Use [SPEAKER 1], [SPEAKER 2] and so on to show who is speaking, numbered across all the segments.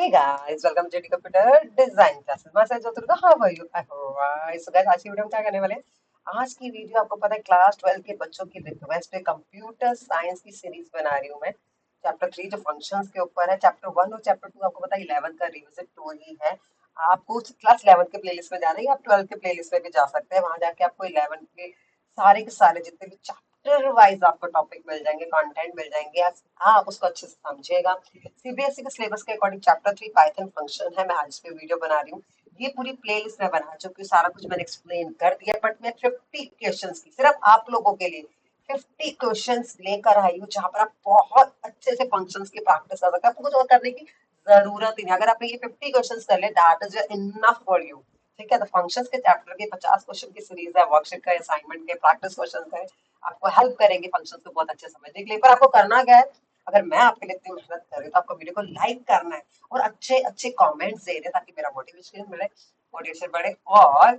[SPEAKER 1] Hey guys, welcome to JD Computer Design Classes. मैं sir ज्योतिर्गा, how are you? Alright, so guys, आज की video में क्या करने वाले हैं? आज की वीडियो आपको पता है क्लास 12 के बच्चों की रिक्वेस्ट पे कंप्यूटर साइंस की सीरीज बना रही हूँ मैं। चैप्टर 3 जो फंक्शंस के ऊपर है, चैप्टर 1 और चैप्टर 2 आपको पता है 11 का रिविजन 2 ही है। आपको क्लास 11 के प्लेलिस्ट में जाना है या आप 12 के प्लेलिस्ट में भी जा सकते हैं। वहां जाके आपको 11 के सारे जितने भी चैप्टर वाइज आपको टॉपिक मिल जाएंगे, कंटेंट मिल जाएंगे। आप उसको अच्छे से समझिएगा। सीबीएसई के सिलेबस के अकॉर्डिंग चैप्टर 3 पाइथन फंक्शन है। मैं आज इस पे वीडियो बना रही हूँ। ये पूरी प्लेलिस्ट में बना चुकी हूँ, सारा कुछ मैंने एक्सप्लेन कर दिया। बट मैं 50 क्वेश्चंस की सिर्फ आप लोगों के लिए 50 क्वेश्चंस लेकर आई हूँ, जहां पर आप बहुत अच्छे से फंक्शंस की प्रैक्टिस कर सकते हैं। आपको कुछ और करने की जरूरत ही नहीं। अगर आपने ये 50 क्वेश्चंस कर ले, that is enough for you. ठीक है, तो फंक्शंस के चैप्टर के 50 क्वेश्चन की सीरीज है, वर्कशीट का, असाइनमेंट के, प्रैक्टिस क्वेश्चन है। आपको हेल्प करेंगे फंक्शंस को बहुत अच्छे से समझने के लिए। पर आपको करना क्या है? अगर मैं आपके लिए इतनी मेहनत कर रही हूँ तो आपको वीडियो को लाइक करना है और अच्छे अच्छे कमेंट्स दे रहे हैं, ताकि मेरा मोटिवेशन मिले, मोटिवेशन बढ़े। और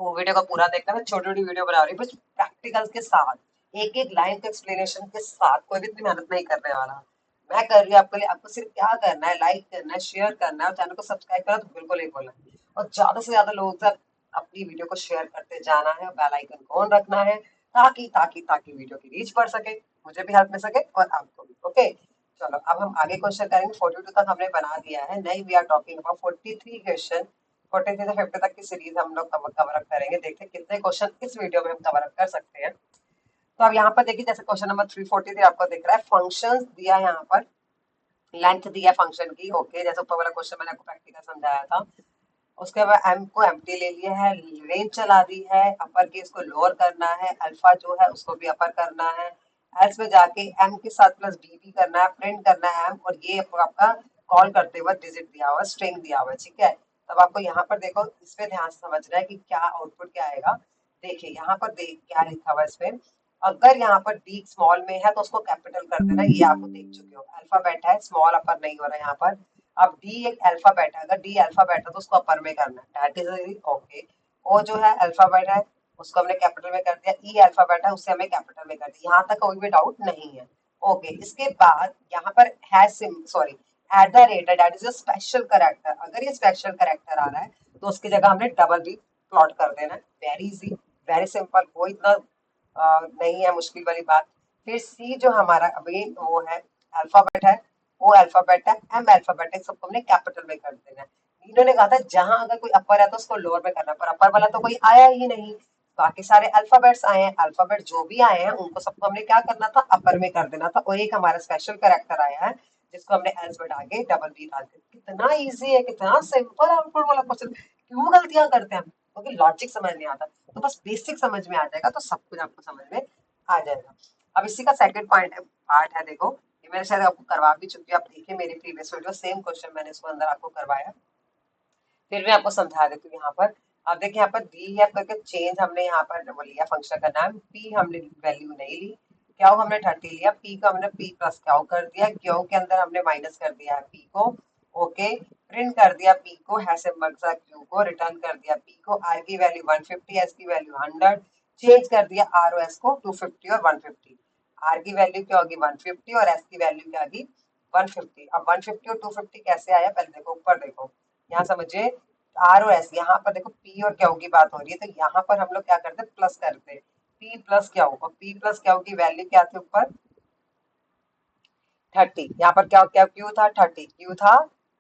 [SPEAKER 1] वो वीडियो को पूरा देखना। मैं छोटी छोटी वीडियो बना रही हूँ बस प्रैक्टिकल्स के साथ, एक एक लाइन के एक्सप्लेनेशन के साथ। कोई भी इतनी मेहनत नहीं करने वाला। मैं कर रही हूँ आपके लिए। आपको सिर्फ क्या करना है, लाइक करना है, शेयर करना है और चैनल को सब्सक्राइब करना तो बिल्कुल नहीं बोलना है। और ज्यादा से ज्यादा लोगों तक अपनी वीडियो को शेयर करते जाना है। बेल आइकन ऑन रखना है, ताकि ताकि ताकि वीडियो की रीच बढ़ सके, मुझे भी हेल्प मिल सके और आपको भी। ओके, चलो अब हम आगे क्वेश्चन करेंगे। 42 तक हमने बना दिया है। नहीं, we are talking about 43 question. 43 से 50 तक की सीरीज हम लोग कवर अप करेंगे। देखते हैं कितने क्वेश्चन इस वीडियो में हम कवर अप कर सकते हैं। तो अब यहाँ पर देखिए, जैसे क्वेश्चन नंबर 343 आपको दिख रहा है, फंक्शंस दिया है यहाँ पर, लेंथ दिया फंक्शन की। ओके, जैसे ऊपर वाला क्वेश्चन मैंने आपको प्रैक्टिकल समझाया था। उसके बाद एम को एम्प्टी ले लिया है, रेंज चला दी है, अपर केस को लोअर करना है, अल्फा जो है उसको भी अपर करना है, एल्स में जाके एम के साथ प्लस बी भी करना है, प्रिंट करना है एम, और ये आपका कॉल करते हुए डिजिट दिया हुआ, स्ट्रिंग दिया हुआ है। ठीक है, तब आपको यहाँ पर देखो, इस पे ध्यान से समझना है कि क्या आउटपुट क्या आएगा। देखिए यहाँ पर देख क्या लिखा हुआ है इसमें। अगर यहाँ पर डी स्मॉल में है तो उसको कैपिटल कर देना, ये आप देख चुके हो। अल्फाबेट है, स्मॉल अपर नहीं हो रहा है यहाँ पर। अब डी एक अल्फाबेट है, अगर डी अल्फाबेट है तो उसको अपर में करना है, दैट इज ओके। ओ जो है अल्फाबेट है, उसको हमने कैपिटल में कर दिया। ई अल्फाबेट है, उससे हमें कैपिटल में कर दिया। यहाँ तक कोई भी डाउट नहीं है। ओके, इसके बाद यहाँ पर है सॉरी, एट द रेट है, that is a special character. अगर ये स्पेशल करेक्टर आ रहा है तो उसकी जगह हमने डबल बी प्लॉट कर देना है। वेरी इजी, वेरी सिंपल, कोई इतना नहीं है मुश्किल वाली बात। फिर सी जो हमारा अभी वो है, अल्फाबेट है, ओ अल्फाबेट है, एम अल्फाबेट है, सबको हमने कैपिटल में कर देना है। इन्होंने कहा था जहां अगर कोई अपर है तो उसको लोअर में करना, पर अपर वाला तो कोई आया ही नहीं। बाकी सारे अल्फाबेट्स आए हैं, अल्फाबेट जो भी आए हैं उनको सबको हमने क्या करना था, अपर में कर देना था। और एक हमारा स्पेशल कैरेक्टर आया है जिसको हमने एल्स में डाल के डबल बी डाल दिया। कितना इजी है, कितना सिंपल आउटपुट वाला क्वेश्चन। क्यों गलतियां करते हैं हम? क्योंकि लॉजिक समझ नहीं आता। तो बस बेसिक समझ में आ जाएगा तो सब कुछ आपको समझ में आ जाएगा। अब इसी का सेकंड पॉइंट है, पार्ट है, देखो ये मैंने शायद आपको करवा भी चुकी है। आप देखिए मेरी प्रीवियस वीडियो, सेम क्वेश्चन मैंने इसको अंदर आपको करवाया। फिर मैं आपको समझा देती हूँ यहाँ पर। अब देखिए यहाँ पर डी है करके चेंज हमने यहाँ पर वो लिया फंक्शन का नाम। पी हमने वैल्यू नहीं ली, क्यू हमने 30 लिया, पी को हमने पी प्लस क्यू कर दिया, क्यू के अंदर हमने माइनस कर दिया है पी को। ओके, प्रिंट कर दिया पी को, है सिंबल सा क्यू को, रिटर्न कर दिया पी को। आर की वैल्यू 150, एस की वैल्यू 100, चेंज कर दिया आर और एस को 250 और 150। आर की वैल्यू क्या होगी 150 और एस की वैल्यू क्या होगी 150। अब 150 और 250 कैसे आया, पहले देखो ऊपर देखो, यहाँ समझिए। आर और एस, यहाँ पर देखो पी और क्यू की बात हो रही है, तो यहाँ पर हम लोग क्या करते हैं, प्लस करते हैं। पी प्लस क्यू, और पी प्लस क्यू की वैल्यू क्या थी ऊपर 30। यहाँ पर क्या क्या क्यू था 30, क्यू था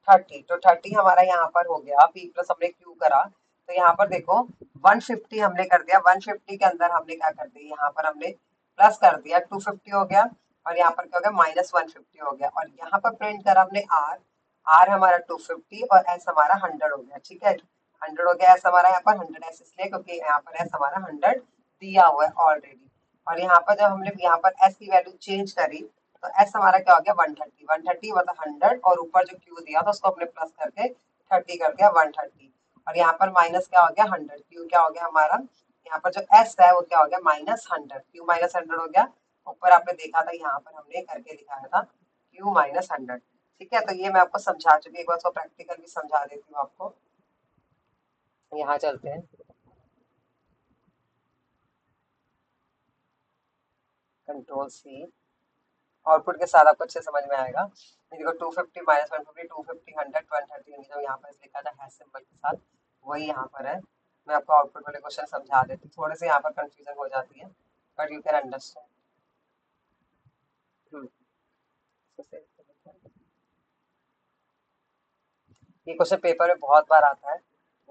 [SPEAKER 1] 30, तो 30 हमारा यहाँ पर हो गया। पी प्लस हमने क्यू करा, तो यहाँ पर देखो 150 हमने कर दिया। 150 के अंदर हमने क्या कर दिया, यहाँ पर हमने प्लस कर दिया, 250 हो गया। और यहाँ पर क्या हो गया, माइनस 150 हो गया। और यहाँ पर प्रिंट करा हमने आर, आर हमारा 250 और एस हमारा 100 हो गया। ठीक है, 100 हो गया। एस हमारा यहाँ पर 100 एस इसलिए क्योंकि यहाँ पर एस हमारा 100 दिया हुआ है ऑलरेडी। और यहाँ पर जब हमने यहाँ पर एस की वैल्यू चेंज करी, तो एस हमारा क्या हो गया 130, 130 मतलब 100, और ऊपर जो क्यू दिया था उसको हमने प्लस करके 30 कर दिया 130। और यहाँ पर माइनस क्या हो गया 100, क्यू क्या हो गया हमारा, यहाँ पर जो एस है वो क्या हो गया -100, क्यू -100 हो गया। ऊपर आपने देखा था यहाँ पर हमने करके दिखाया था क्यू -100। ठीक है, तो ये मैं आपको समझा चुकी, एक बार उसको प्रैक्टिकल भी समझा देती हूँ आपको। यहाँ चलते हैं, कंट्रोल सी, आउटपुट के साथ आपको अच्छे समझ में आएगा। ये देखो 250 माइनस 150, 250 100 130 जो यहाँ पर लिखा था हैश सिंबल के साथ वही यहाँ पर है। मैं आपको आउटपुट वाले क्वेश्चन समझा देती हूँ, थोड़े से यहाँ पर कंफ्यूजन हो जाती है बट यू कैन अंडरस्टैंड। ये क्वेश्चन पेपर में बहुत बार आता है,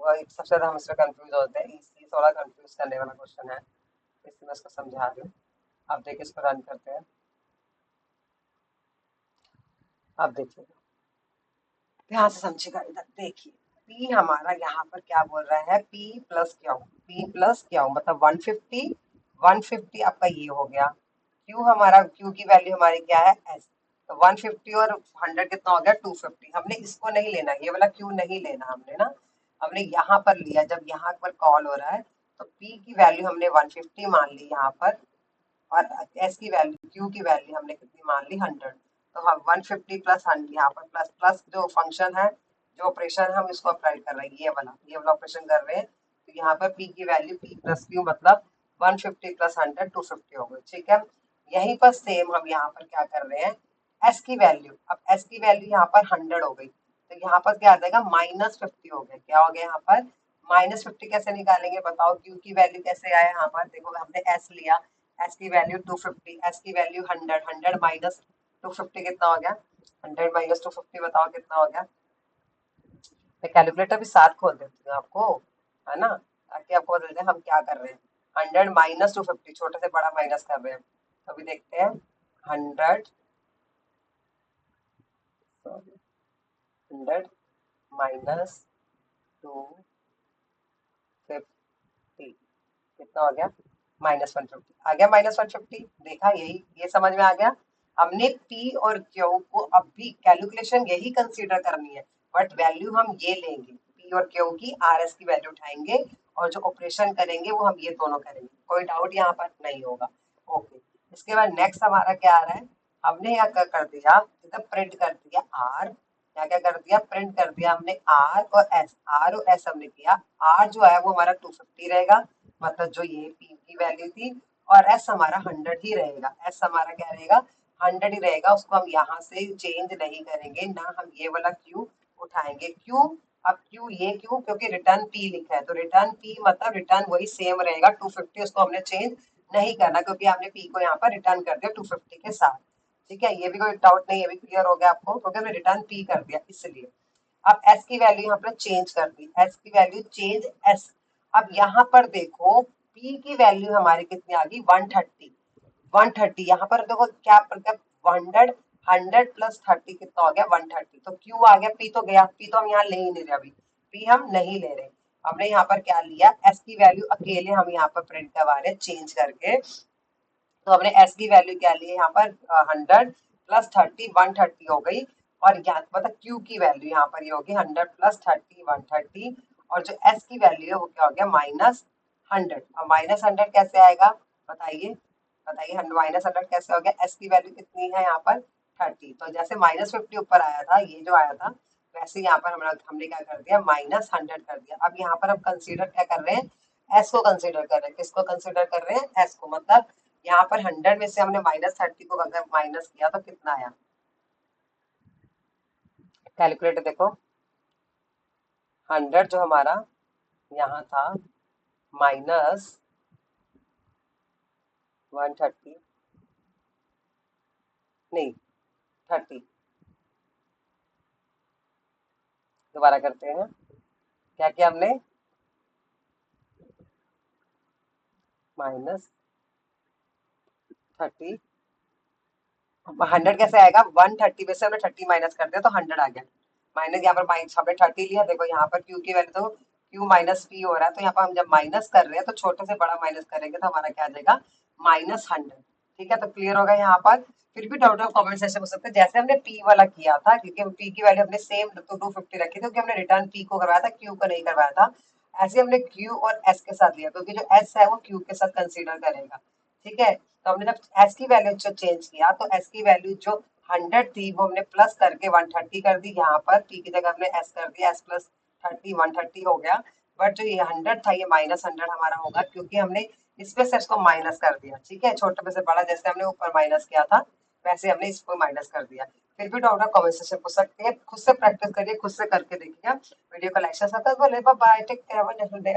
[SPEAKER 1] वो एक सबसे ज्यादा हम इसमें कंफ्यूज होते हैं, इसलिए थोड़ा कंफ्यूज करने वाला क्वेश्चन है, इसलिए मैं इसको समझा दूँ। आप देखिए इसको रन करते हैं, आप देखिए ध्यान से समझिएगा, इधर देखिए पी हमारा यहाँ पर क्या बोल रहा है, P plus Q, P plus Q मतलब 150, 150 आपका ये हो गया, क्यू हमारा, क्यू की वैल्यू हमारी क्या है एस, तो 150 और 100 कितना हो गया 250। हमने इसको नहीं लेना, ये वाला क्यू नहीं लेना हमने ना, हमने यहाँ पर लिया, जब यहाँ पर कॉल हो रहा है तो पी की वैल्यू हमने 150 मान ली यहाँ पर, और एस की वैल्यू, क्यू की वैल्यू हमने कितनी मान ली 100, तो हम 150 प्लस 100 यहाँ पर प्लस प्लस जो फंक्शन है, जो ऑपरेशन हम इसको अप्लाई कर रहे हैं, ये वाला ऑपरेशन कर रहे हैं, तो यहाँ पर पी की वैल्यू पी प्लस क्यू मतलब 150 प्लस 100 250 हो गई, ठीक है। यहीं पर सेम हम यहाँ पर क्या कर रहे हैं, एस की वैल्यू, अब एस की वैल्यू यहाँ पर 100 हो गई, तो यहाँ पर क्या आ जाएगा -50 हो गया, क्या हो गया यहाँ पर -50, कैसे निकालेंगे बताओ, क्यू की वैल्यू कैसे आया, यहाँ पर देखो हमने एस लिया, एस की वैल्यू 250, एस की वैल्यू 100, 100 माइनस 250 कितना हो गया, 100 माइनस 250 बताओ कितना हो गया। मैं कैलकुलेटर भी साथ खोल देती हूँ आपको, है ना, ताकि आपको बता दें हम क्या कर रहे हैं। 100 माइनस 250, छोटे से बड़ा माइनस कर रहे हैं, तो अभी देखते हैं 100, सॉरी 100 माइनस 250 कितना हो गया, -150 आ गया, -150 देखा, यही ये समझ में आ गया। हमने पी और क्यू को अभी कैलकुलेशन यही कंसीडर करनी है, बट वैल्यू हम ये लेंगे, पी और क्यू की आर एस की वैल्यू उठाएंगे, और जो ऑपरेशन करेंगे वो हम ये दोनों करेंगे, कोई डाउट यहाँ पर नहीं होगा। ओके, इसके बाद नेक्स्ट हमारा क्या आ रहा है, हमने यहाँ क्या कर दिया, इधर प्रिंट कर दिया आर, क्या क्या कर दिया, प्रिंट कर दिया हमने आर और एस, आर और एस हमने किया, आर जो है वो हमारा 250 रहेगा, मतलब जो ये पी की वैल्यू थी, और एस हमारा 100 ही रहेगा, एस हमारा क्या रहेगा 100 ही रहेगा, उसको हम यहाँ से चेंज नहीं करेंगे ना, हम ये वाला क्यू उठाएंगे, क्यू, अब क्यू ये क्यू क्योंकि रिटर्न पी लिखा है, तो रिटर्न पी मतलब रिटर्न वही सेम रहेगा 250, उसको हमने चेंज नहीं करना क्योंकि हमने पी को यहाँ पर रिटर्न कर दिया 250 के साथ, ठीक है, ये भी कोई डाउट नहीं, ये भी क्लियर हो गया आपको, क्योंकि हमने रिटर्न पी कर दिया इसलिए। अब एस की वैल्यू यहाँ पर चेंज कर दी, एस की वैल्यू चेंज एस, अब यहाँ पर देखो पी की वैल्यू हमारी कितनी आ गई 130, 130 यहाँ पर देखो क्या मतलब 100, 100 प्लस 30 कितना हो गया 130, तो क्यू आ गया, पी तो गया, पी तो हम यहाँ ले ही नहीं रहे, अभी पी हम नहीं ले रहे, हमने यहाँ पर क्या लिया, एस की वैल्यू अकेले हम यहाँ पर प्रिंट करवा रहे हैं चेंज करके, तो हमने एस की वैल्यू क्या ली है यहाँ पर 100 प्लस 30 130 हो गई, और यहाँ मतलब क्यू की वैल्यू यहाँ पर ये होगी 100 प्लस 30 130, और जो एस की वैल्यू है वो क्या हो गया -100, और -100 कैसे आएगा बताइए, बताइए -100 कैसे हो गया, एस की वैल्यू कितनी है यहाँ पर 30, तो जैसे -50 ऊपर आया था, ये जो आया था, वैसे यहाँ पर हमने क्या कर दिया -100 कर दिया। अब यहाँ पर हम कंसीडर क्या कर रहे हैं, एस को कंसीडर कर रहे हैं, किसको कंसीडर कर रहे हैं, एस को, मतलब यहाँ पर 100 में से हमने -30 को अगर माइनस किया तो कितना आया, कैलकुलेटर देखो, 100 जो हमारा यहाँ था -130, नहीं 30, दोबारा करते हैं, क्या किया हमने -30, 100 कैसे आएगा, 130 में से हमने 30 माइनस कर दिया तो 100 आ गया, माइनस यहाँ पर माइनस हमने 30 लिया, देखो यहाँ पर क्यू की वैल्यू, तो क्यू माइनस पी हो रहा है, तो यहाँ पर हम जब माइनस कर रहे हैं तो छोटे से बड़ा माइनस करेंगे तो हमारा क्या आ जाएगा -100, ठीक है, तो क्लियर होगा यहाँ पर। फिर भी डाउट ऑफ कमेंट सेक्शन हो सकते हैं, जैसे हमने पी वाला किया था, क्योंकि पी की वैल्यू हमने सेम तो 250 रखी थी, क्योंकि हमने रिटर्न पी को करवाया था, क्यू को नहीं करवाया था, ऐसे हमने क्यू और एस के साथ लिया, क्योंकि जो एस है वो क्यू के साथ कंसिडर करेगा, ठीक है, तो हमने जब एस की वैल्यू जो चेंज किया तो एस की वैल्यू जो 100 थी वो हमने प्लस करके 130 कर दी, यहाँ पर पी की जगह हमने एस कर दिया, एस प्लस 30 130 हो गया, बट जो ये 100 था ये -100 हमारा होगा, क्योंकि हमने इसमें से इसको माइनस कर दिया, ठीक है, छोटे में से बड़ा जैसे हमने ऊपर माइनस किया था वैसे हमने इसको माइनस कर दिया। फिर भी डाउट आप कमेंट सेक्शन पूछ सकते हैं, खुद से प्रैक्टिस करिए, खुद से करके देखिए। वीडियो को like share subscribe, bye bye, take care, have a wonderful day.